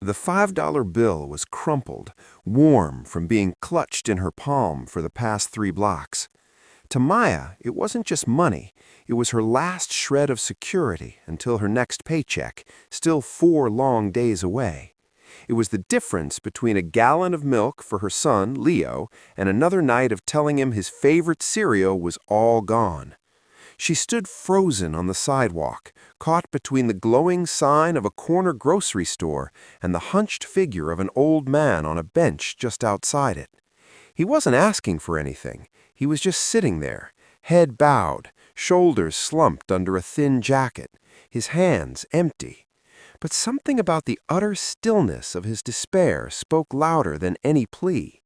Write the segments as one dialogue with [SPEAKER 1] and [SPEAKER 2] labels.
[SPEAKER 1] The $5 bill was crumpled, warm from being clutched in her palm for the past 3 blocks. To Maya, it wasn't just money. It was her last shred of security until her next paycheck, still 4 long days away. It was the difference between a gallon of milk for her son, Leo, and another night of telling him his favorite cereal was all gone. She stood frozen on the sidewalk, caught between the glowing sign of a corner grocery store and the hunched figure of an old man on a bench just outside it. He wasn't asking for anything. He was just sitting there, head bowed, shoulders slumped under a thin jacket, his hands empty. But something about the utter stillness of his despair spoke louder than any plea.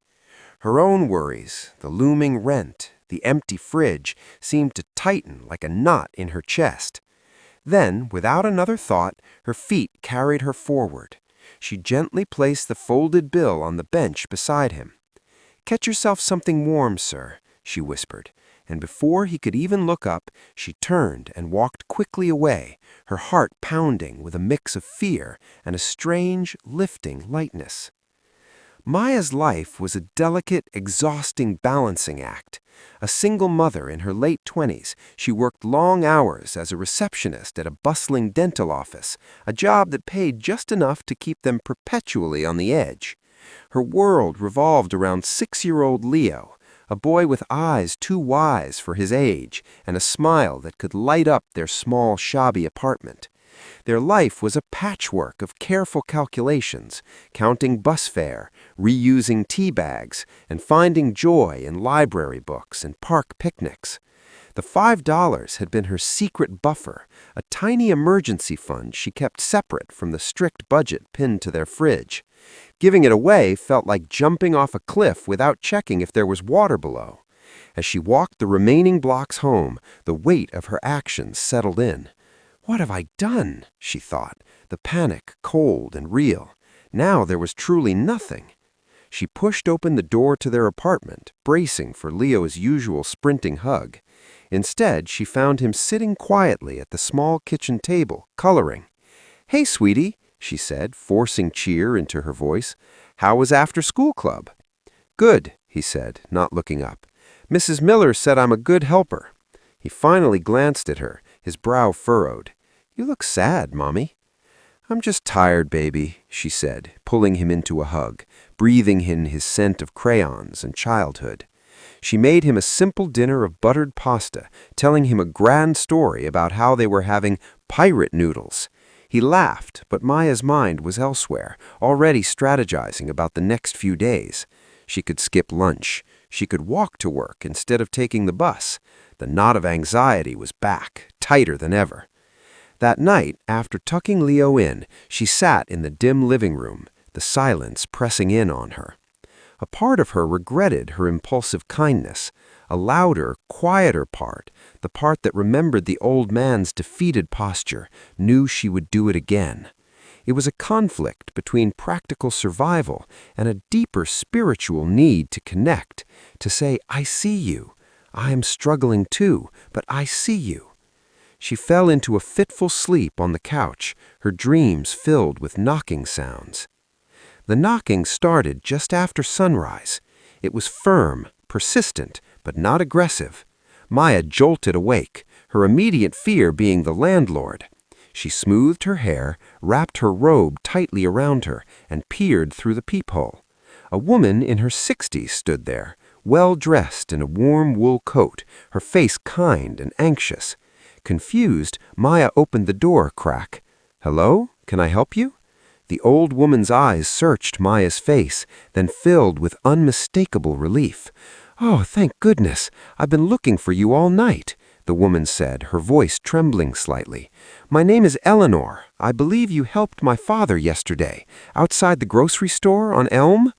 [SPEAKER 1] Her own worries, the looming rent, the empty fridge, seemed to tighten like a knot in her chest. Then, without another thought, her feet carried her forward. She gently placed the folded bill on the bench beside him. "Get yourself something warm, sir," she whispered, and before he could even look up, she turned and walked quickly away, her heart pounding with a mix of fear and a strange, lifting lightness. Maya's life was a delicate, exhausting balancing act. A single mother in her late 20s, she worked long hours as a receptionist at a bustling dental office, a job that paid just enough to keep them perpetually on the edge. Her world revolved around 6-year-old Leo, a boy with eyes too wise for his age and a smile that could light up their small, shabby apartment. Their life was a patchwork of careful calculations, counting bus fare, reusing tea bags, and finding joy in library books and park picnics. The $5 had been her secret buffer, a tiny emergency fund she kept separate from the strict budget pinned to their fridge. Giving it away felt like jumping off a cliff without checking if there was water below. As she walked the remaining blocks home, the weight of her actions settled in. "What have I done?" she thought, the panic cold and real. Now there was truly nothing. She pushed open the door to their apartment, bracing for Leo's usual sprinting hug. Instead, she found him sitting quietly at the small kitchen table, coloring. "Hey, sweetie," she said, forcing cheer into her voice. "How was after-school club?" "Good," he said, not looking up. "Mrs. Miller said I'm a good helper." He finally glanced at her, his brow furrowed. "You look sad, Mommy." "I'm just tired, baby," she said, pulling him into a hug, breathing in his scent of crayons and childhood. She made him a simple dinner of buttered pasta, telling him a grand story about how they were having pirate noodles. He laughed, but Maya's mind was elsewhere, already strategizing about the next few days. She could skip lunch. She could walk to work instead of taking the bus. The knot of anxiety was back, tighter than ever. That night, after tucking Leo in, she sat in the dim living room, the silence pressing in on her. A part of her regretted her impulsive kindness, a louder, quieter part, the part that remembered the old man's defeated posture, knew she would do it again. It was a conflict between practical survival and a deeper spiritual need to connect, to say, "I see you. I am struggling too, but I see you." She fell into a fitful sleep on the couch, her dreams filled with knocking sounds. The knocking started just after sunrise. It was firm, persistent, but not aggressive. Maya jolted awake, her immediate fear being the landlord. She smoothed her hair, wrapped her robe tightly around her, and peered through the peephole. A woman in her 60s stood there, well-dressed in a warm wool coat, her face kind and anxious. Confused, Maya opened the door a crack. "Hello? Can I help you?" The old woman's eyes searched Maya's face, then filled with unmistakable relief. "Oh, thank goodness! I've been looking for you all night," the woman said, her voice trembling slightly. "My name is Eleanor. I believe you helped my father yesterday, outside the grocery store on Elm?"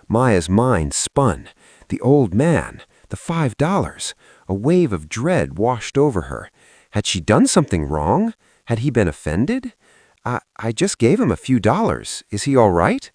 [SPEAKER 1] Maya's mind spun. The old man, the $5. A wave of dread washed over her. Had she done something wrong? Had he been offended? I just gave him a few dollars. Is he all right?"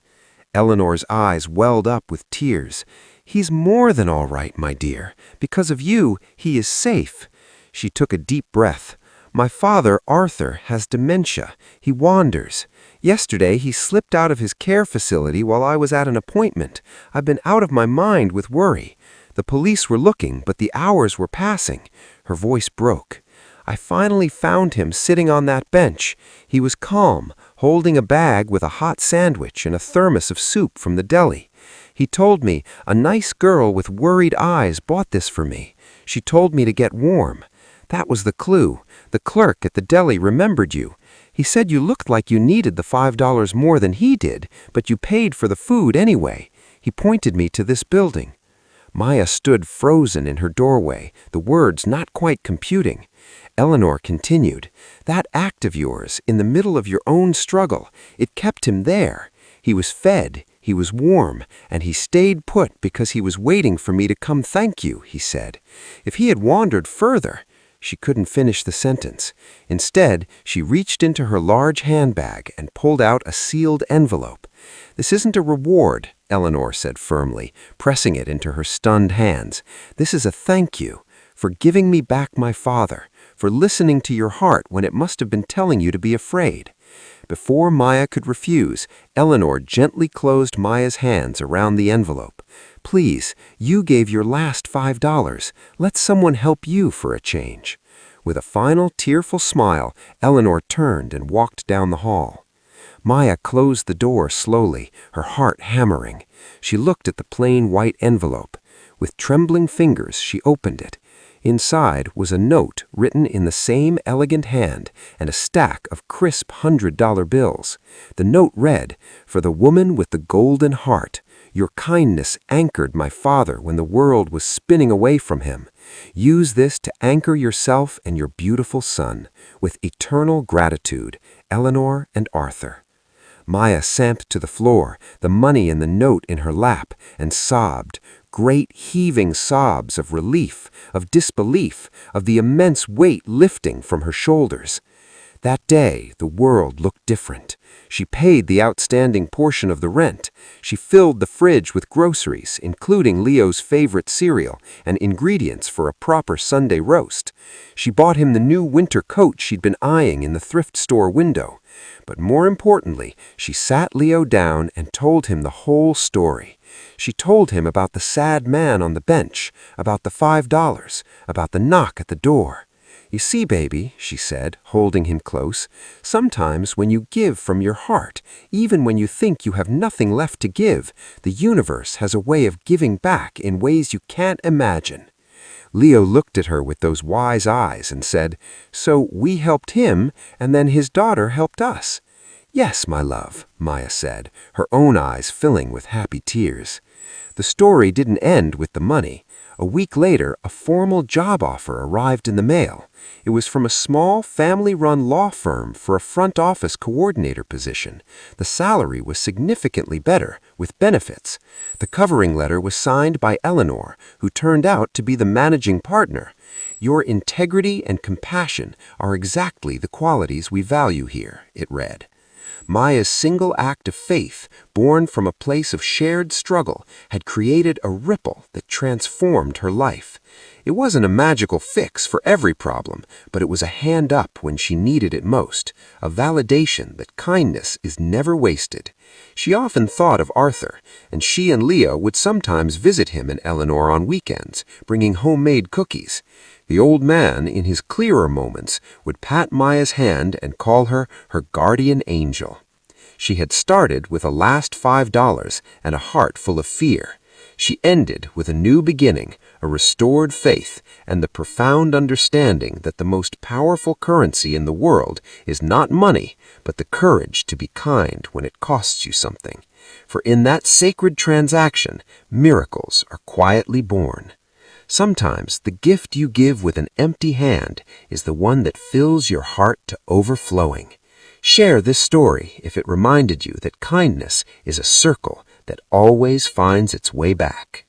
[SPEAKER 1] Eleanor's eyes welled up with tears. "He's more than all right, my dear. Because of you, he is safe." She took a deep breath.
[SPEAKER 2] My father, Arthur, has dementia. He wanders. Yesterday, he slipped out of his care facility while I was at an appointment. I've been out of my mind with worry. The police were looking, but the hours were passing. Her voice broke. I finally found him sitting on that bench. He was calm, holding a bag with a hot sandwich and a thermos of soup from the deli. He told me a nice girl with worried eyes bought this for me. She told me to get warm. That was the clue. The clerk at the deli remembered you. He said you looked like you needed the $5 more than he did, but you paid for the food anyway. He pointed me to this building. Maya stood frozen in her doorway, the words not quite computing. Eleanor continued, "That act of yours, in the middle of your own struggle, it kept him there. He was fed, he was warm, and he stayed put because he was waiting for me to come thank you," he said. If he had wandered further— She couldn't finish the sentence. Instead, she reached into her large handbag and pulled out a sealed envelope. "This isn't a reward," Eleanor said firmly, pressing it into her stunned hands. "This is a thank you for giving me back my father, for listening to your heart when it must have been telling you to be afraid." Before Maya could refuse, Eleanor gently closed Maya's hands around the envelope. "Please, you gave your last $5. Let someone help you for a change." With a final tearful smile, Eleanor turned and walked down the hall. Maya closed the door slowly, her heart hammering. She looked at the plain white envelope. With trembling fingers, she opened it. Inside was a note written in the same elegant hand and a stack of crisp $100 bills. The note read, "For the woman with the golden heart, your kindness anchored my father when the world was spinning away from him. Use this to anchor yourself and your beautiful son. With eternal gratitude, Eleanor and Arthur." Maya sank to the floor, the money and the note in her lap, and sobbed. Great heaving sobs of relief, of disbelief, of the immense weight lifting from her shoulders. That day, the world looked different. She paid the outstanding portion of the rent. She filled the fridge with groceries, including Leo's favorite cereal and ingredients for a proper Sunday roast. She bought him the new winter coat she'd been eyeing in the thrift store window. But more importantly, she sat Leo down and told him the whole story. She told him about the sad man on the bench, about the $5, about the knock at the door. "You see, baby," she said, holding him close, "sometimes when you give from your heart, even when you think you have nothing left to give, the universe has a way of giving back in ways you can't imagine." Leo looked at her with those wise eyes and said, "So we helped him, and then his daughter helped us." "Yes, my love," Maya said, her own eyes filling with happy tears. The story didn't end with the money. A week later, a formal job offer arrived in the mail. It was from a small, family-run law firm for a front office coordinator position. The salary was significantly better, with benefits. The covering letter was signed by Eleanor, who turned out to be the managing partner. "Your integrity and compassion are exactly the qualities we value here," it read. Maya's single act of faith, born from a place of shared struggle, had created a ripple that transformed her life. It wasn't a magical fix for every problem, but it was a hand up when she needed it most, a validation that kindness is never wasted. She often thought of Arthur, and she and Leo would sometimes visit him and Eleanor on weekends, bringing homemade cookies. The old man, in his clearer moments, would pat Maya's hand and call her her guardian angel. She had started with a last $5 and a heart full of fear. She ended with a new beginning, a restored faith, and the profound understanding that the most powerful currency in the world is not money, but the courage to be kind when it costs you something. For in that sacred transaction, miracles are quietly born. Sometimes the gift you give with an empty hand is the one that fills your heart to overflowing. Share this story if it reminded you that kindness is a circle that always finds its way back.